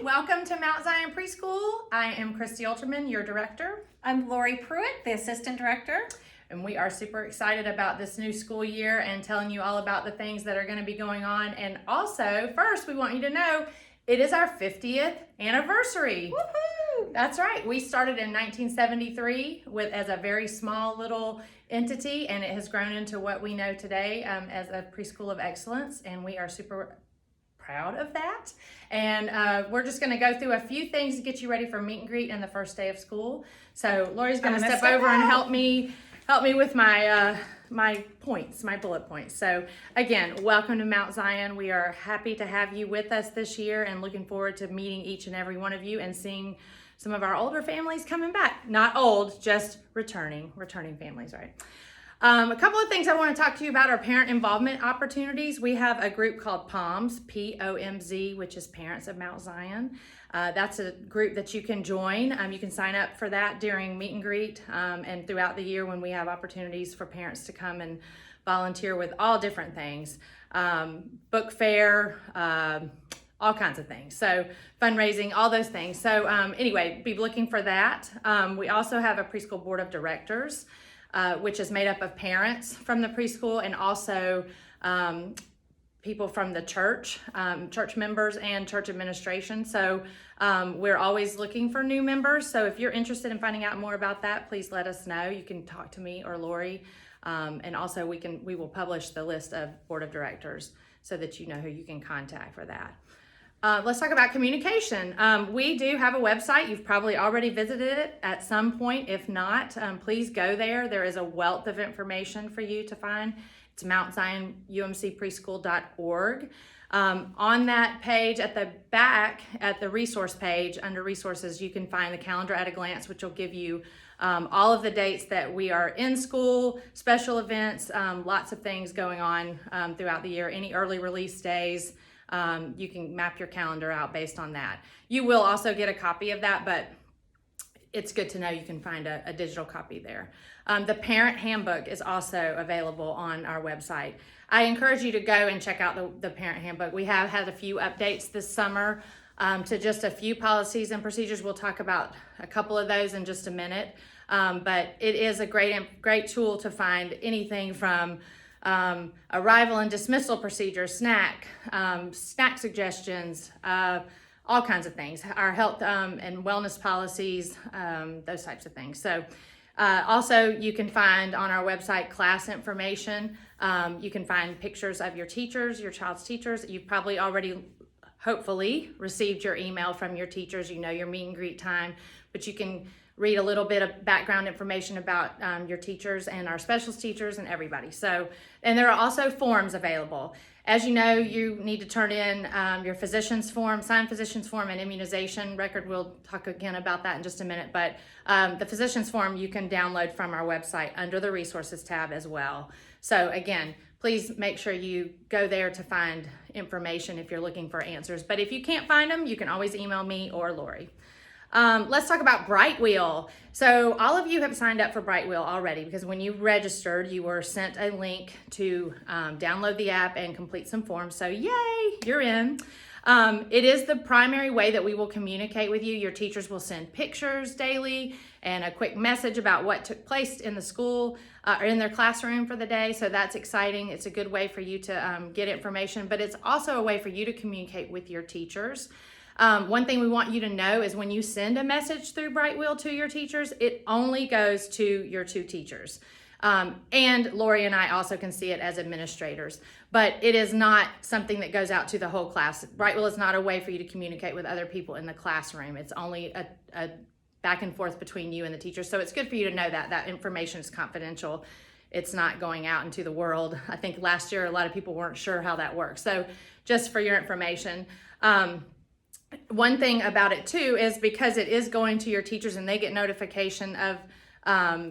welcome to Mount Zion Preschool. I am Christy Alterman, your director. I'm Lori Pruitt, the assistant director. And we are super excited about this new school year and telling you all about the things that are going to be going on. And also, first, we want you to know it is our 50th anniversary. Woohoo! That's right. We started in 1973 as a very small little entity, and it has grown into what we know today as a preschool of excellence. And we are super proud of that. And we're just going to go through a few things to get you ready for meet and greet and the first day of school. So Lori's going to step over and help me with my my bullet points. So again, welcome to Mount Zion. We are happy to have you with us this year and looking forward to meeting each and every one of you and seeing some of our older families coming back. Not old, just returning families, right? A couple of things I want to talk to you about are parent involvement opportunities. We have a group called POMZ, P-O-M-Z, which is Parents of Mount Zion. That's a group that you can join. You can sign up for that during meet and greet and throughout the year when we have opportunities for parents to come and volunteer with all different things. Book fair, all kinds of things. So fundraising, all those things. So anyway, be looking for that. We also have a preschool board of directors, which is made up of parents from the preschool and also people from the church, church members and church administration. So we're always looking for new members. So if you're interested in finding out more about that, please let us know. You can talk to me or Lori. And also we will publish the list of board of directors so that you know who you can contact for that. Let's talk about communication. We do have a website. You've probably already visited it at some point. If not, please go there. There is a wealth of information for you to find. It's mountzionumcpreschool.org. On that page at the back, at the resource page, under resources, you can find the calendar at a glance, which will give you all of the dates that we are in school, special events, lots of things going on throughout the year, any early release days. You can map your calendar out based on that. You will also get a copy of that, but it's good to know you can find a digital copy there. The parent handbook is also available on our website. I encourage you to go and check out the parent handbook. We have had a few updates this summer to just a few policies and procedures. We'll talk about a couple of those in just a minute. But it is a great tool to find anything from arrival and dismissal procedures, snack suggestions, all kinds of things, our health and wellness policies, those types of things. So also you can find on our website class information. You can find pictures of your teachers, your child's teachers. You've probably already, hopefully, received your email from your teachers. You know your meet and greet time, but you can read a little bit of background information about your teachers and our specialist teachers and everybody. So, and there are also forms available. As you know, you need to turn in your physician's form, signed physician's form, and immunization record. We'll talk again about that in just a minute, but the physician's form you can download from our website under the resources tab as well. So again, please make sure you go there to find information if you're looking for answers. But if you can't find them, you can always email me or Lori. Let's talk about Brightwheel. So all of you have signed up for Brightwheel already because when you registered, you were sent a link to download the app and complete some forms. So yay, you're in. It is the primary way that we will communicate with you. Your teachers will send pictures daily and a quick message about what took place in the school or in their classroom for the day. So that's exciting. It's a good way for you to get information, but it's also a way for you to communicate with your teachers. One thing we want you to know is when you send a message through Brightwheel to your teachers, it only goes to your two teachers. And Lori and I also can see it as administrators, but it is not something that goes out to the whole class. Brightwheel is not a way for you to communicate with other people in the classroom. It's only a back and forth between you and the teacher. So it's good for you to know that information is confidential. It's not going out into the world. I think last year, a lot of people weren't sure how that works. So just for your information, one thing about it too is because it is going to your teachers and they get notification of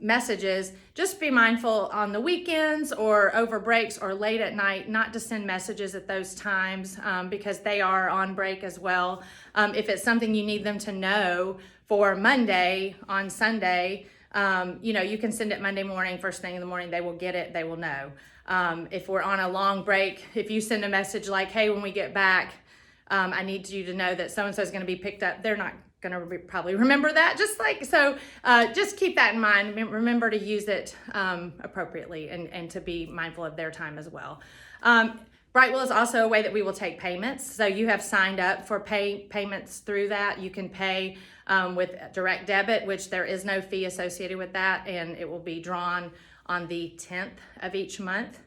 messages, just be mindful on the weekends or over breaks or late at night not to send messages at those times because they are on break as well. If it's something you need them to know for Monday on Sunday, you can send it Monday morning, first thing in the morning, they will get it, they will know. If we're on a long break, if you send a message like, hey, when we get back, I need you to know that so-and-so is going to be picked up. They're not going to probably remember that, just keep that in mind. Remember to use it appropriately and to be mindful of their time as well. Brightwell is also a way that we will take payments. So you have signed up for payments through that. You can pay with direct debit, which there is no fee associated with that, and it will be drawn on the 10th of each month.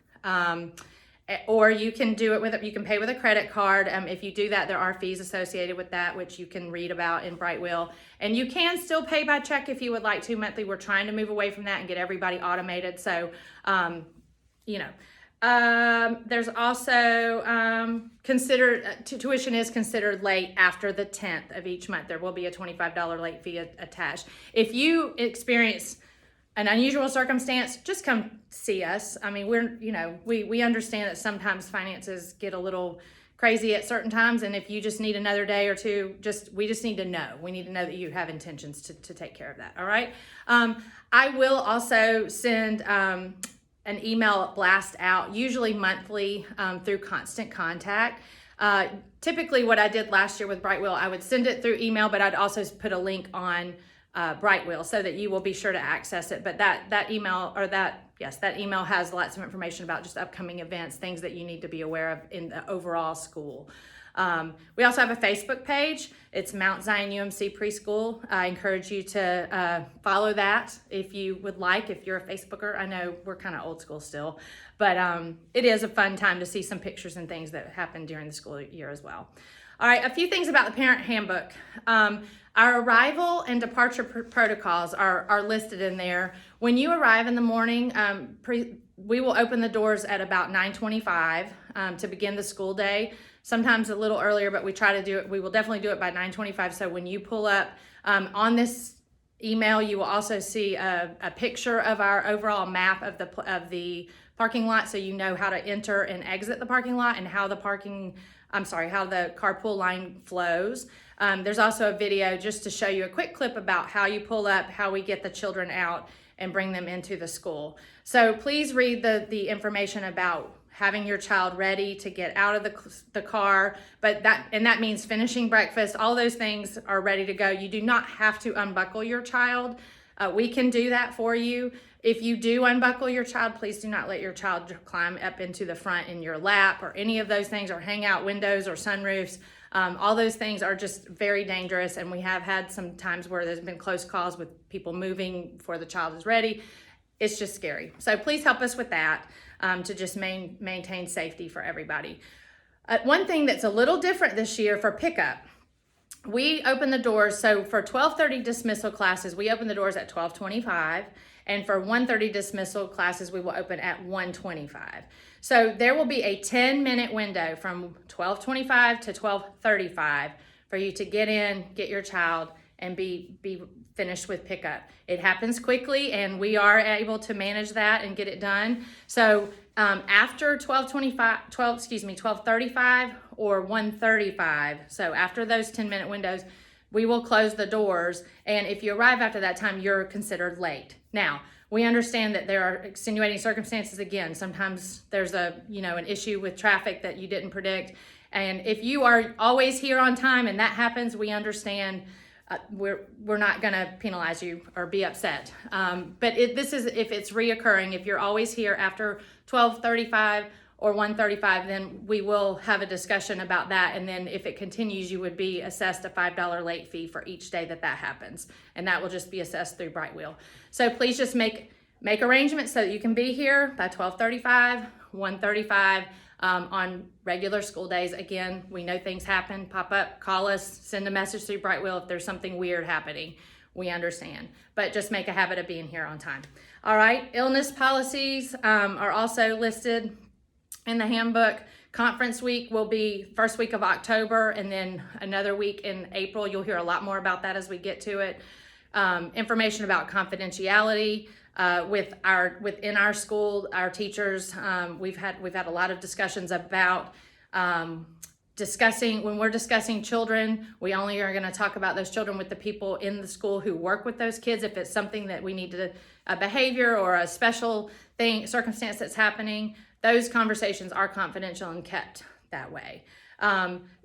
Or you can do it you can pay with a credit card. If you do that, there are fees associated with that, which you can read about in Brightwell. And you can still pay by check if you would like to monthly. We're trying to move away from that and get everybody automated. So, there's also tuition is considered late after the 10th of each month. There will be a $25 late fee attached. If you experience an unusual circumstance, just come see us. I mean, we understand that sometimes finances get a little crazy at certain times, and if you just need another day or two, we just need to know. We need to know that you have intentions to take care of that. All right. I will also send an email blast out, usually monthly, through Constant Contact. Typically, what I did last year with Brightwell, I would send it through email, but I'd also put a link on Brightwell so that you will be sure to access it. But that email has lots of information about just upcoming events, things that you need to be aware of in the overall school. We also have a Facebook page. It's Mount Zion UMC Preschool. I encourage you to follow that if you would like, if you're a Facebooker. I know we're kind of old school still, but it is a fun time to see some pictures and things that happen during the school year as well. All right, a few things about the parent handbook. Our arrival and departure protocols are listed in there. When you arrive in the morning, we will open the doors at about 9:25 to begin the school day. Sometimes a little earlier, but we try to do it. We will definitely do it by 9:25. So when you pull up on this email, you will also see a picture of our overall map of the parking lot, so you know how to enter and exit the parking lot and how the carpool line flows. There's also a video just to show you a quick clip about how you pull up, how we get the children out and bring them into the school. So please read the information about having your child ready to get out of the car, but that means finishing breakfast. All those things are ready to go. You do not have to unbuckle your child. We can do that for you. If you do unbuckle your child, please do not let your child climb up into the front in your lap or any of those things, or hang out windows or sunroofs. All those things are just very dangerous, and we have had some times where there's been close calls with people moving before the child is ready. It's just scary. So please help us with that to just maintain safety for everybody. One thing that's a little different this year for pickup, we open the doors. So for 12:30 dismissal classes, we open the doors at 12:25. And for 1:30 dismissal classes, we will open at 1:25. So there will be a 10-minute window from 12:25 to 12:35 for you to get in, get your child, and be finished with pickup. It happens quickly, and we are able to manage that and get it done. So after 12:35 or 1:35, so after those 10-minute windows, we will close the doors, and if you arrive after that time, you're considered late. Now, we understand that there are extenuating circumstances. Again, sometimes there's an issue with traffic that you didn't predict, and if you are always here on time and that happens, we understand. We're not going to penalize you or be upset. But if it's reoccurring, if you're always here after 12:35 or 1:35, then we will have a discussion about that. And then if it continues, you would be assessed a $5 late fee for each day that happens. And that will just be assessed through Brightwell. So please just make arrangements so that you can be here by 12:35, 1:35 on regular school days. Again, we know things happen, pop up, call us, send a message through Brightwell if there's something weird happening. We understand, but just make a habit of being here on time. All right, illness policies are also listed in the handbook. Conference week will be first week of October, and then another week in April. You'll hear a lot more about that as we get to it. Information about confidentiality within our school, our teachers. We've had a lot of discussions about when we're discussing children, we only are going to talk about those children with the people in the school who work with those kids. If it's something that we need a behavior or a special circumstance that's happening, those conversations are confidential and kept that way.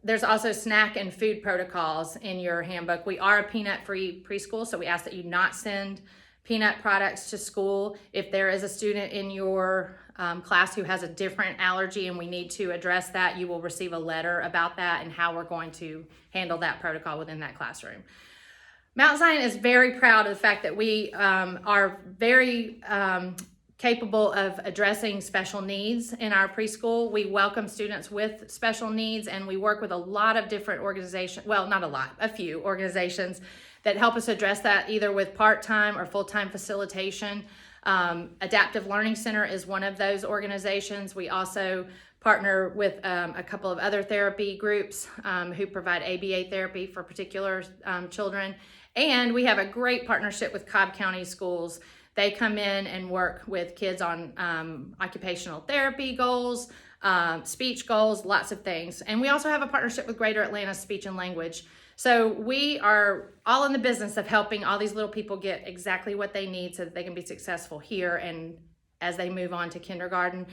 There's also snack and food protocols in your handbook. We are a peanut-free preschool, so we ask that you not send peanut products to school. If there is a student in your class who has a different allergy and we need to address that, you will receive a letter about that and how we're going to handle that protocol within that classroom. Mount Zion is very proud of the fact that we are very capable of addressing special needs in our preschool. We welcome students with special needs, and we work with a lot of different organizations, well, not a lot, a few organizations that help us address that either with part-time or full-time facilitation. Adaptive Learning Center is one of those organizations. We also partner with a couple of other therapy groups who provide ABA therapy for particular children. And we have a great partnership with Cobb County Schools. They come in and work with kids on occupational therapy goals, speech goals, lots of things. And we also have a partnership with Greater Atlanta Speech and Language. So we are all in the business of helping all these little people get exactly what they need so that they can be successful here and as they move on to kindergarten.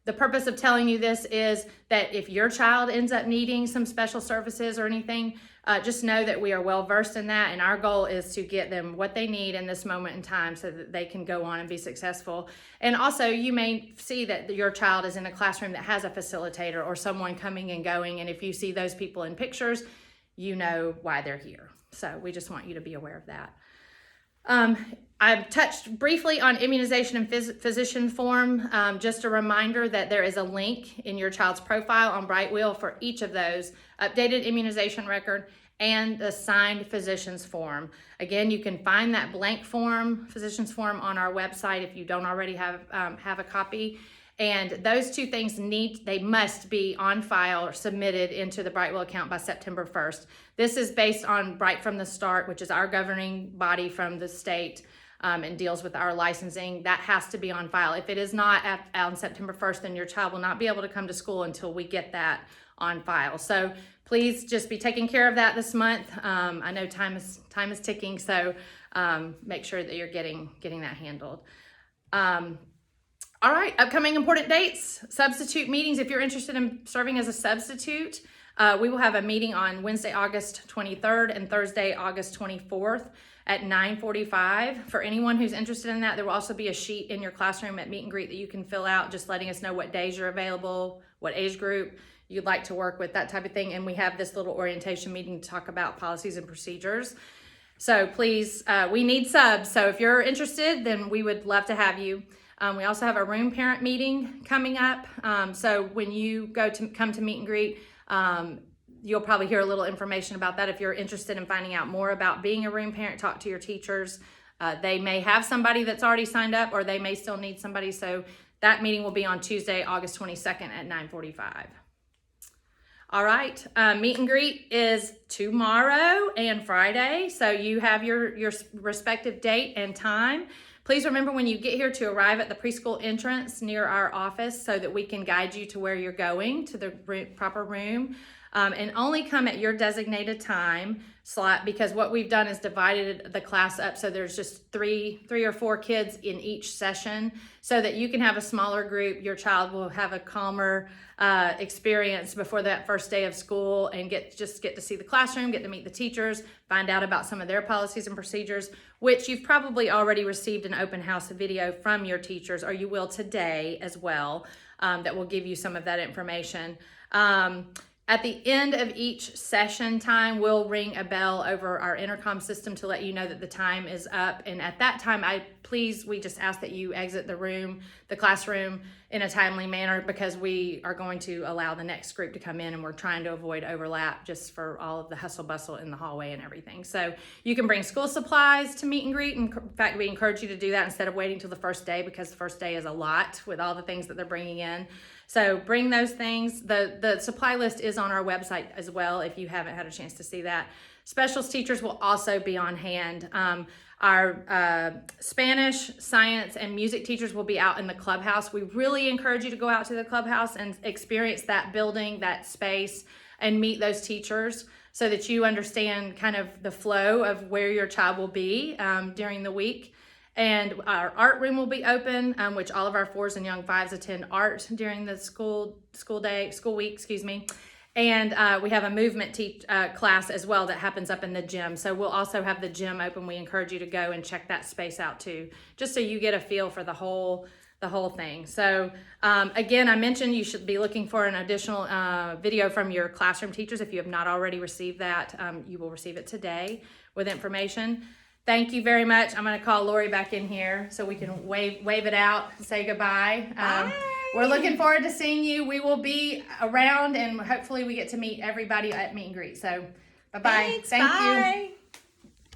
The purpose of telling you this is that if your child ends up needing some special services or anything, just know that we are well versed in that, and our goal is to get them what they need in this moment in time so that they can go on and be successful. And also, you may see that your child is in a classroom that has a facilitator or someone coming and going, and if you see those people in pictures, you know why they're here. So we just want you to be aware of that. I've touched briefly on immunization and physician form. Just a reminder that there is a link in your child's profile on Brightwheel for each of those: updated immunization record and the signed physician's form. Again, you can find that blank form, physician's form, on our website if you don't already have a copy. And those two things must be on file or submitted into the Brightwheel account by September 1st. This is based on Bright from the Start, which is our governing body from the state and deals with our licensing. That has to be on file. If it is not on September 1st, then your child will not be able to come to school until we get that on file. So please just be taking care of that this month. I know time is ticking, so make sure that you're getting that handled. All right, upcoming important dates, substitute meetings. If you're interested in serving as a substitute, we will have a meeting on Wednesday, August 23rd and Thursday, August 24th at 9:45. For anyone who's interested in that, there will also be a sheet in your classroom at meet and greet that you can fill out, just letting us know what days you're available, what age group you'd like to work with, that type of thing. And we have this little orientation meeting to talk about policies and procedures. So please, we need subs. So if you're interested, then we would love to have you. We also have a room parent meeting coming up. So when you come to meet and greet, you'll probably hear a little information about that. If you're interested in finding out more about being a room parent, talk to your teachers. They may have somebody that's already signed up, or they may still need somebody. So that meeting will be on Tuesday, August 22nd at 9:45. All right, meet and greet is tomorrow and Friday. So you have your respective date and time. Please remember when you get here to arrive at the preschool entrance near our office so that we can guide you to where you're going, to the proper room. And only come at your designated time slot, because what we've done is divided the class up so there's just three or four kids in each session so that you can have a smaller group. Your child will have a calmer experience before that first day of school and get to see the classroom, get to meet the teachers, find out about some of their policies and procedures, which you've probably already received an open house video from your teachers, or you will today as well, that will give you some of that information. At the end of each session time, we'll ring a bell over our intercom system to let you know that the time is up. And at that time, we just ask that you exit the classroom in a timely manner, because we are going to allow the next group to come in, and we're trying to avoid overlap just for all of the hustle bustle in the hallway and everything. So you can bring school supplies to meet and greet. In fact, we encourage you to do that instead of waiting till the first day, because the first day is a lot with all the things that they're bringing in. So bring those things. The supply list is on our website as well if you haven't had a chance to see that. Specials teachers will also be on hand. Our Spanish, science, and music teachers will be out in the clubhouse. We really encourage you to go out to the clubhouse and experience that building, that space, and meet those teachers so that you understand kind of the flow of where your child will be during the week. And our art room will be open, which all of our 4s and young 5s attend art during the school week. And we have a movement class as well that happens up in the gym. So we'll also have the gym open. We encourage you to go and check that space out too, just so you get a feel for the whole thing. So again, I mentioned you should be looking for an additional video from your classroom teachers. If you have not already received that, you will receive it today with information. Thank you very much. I'm going to call Lori back in here so we can wave it out, say goodbye. Bye. We're looking forward to seeing you. We will be around, and hopefully we get to meet everybody at meet and greet. So bye-bye. Thanks, Thank you. bye.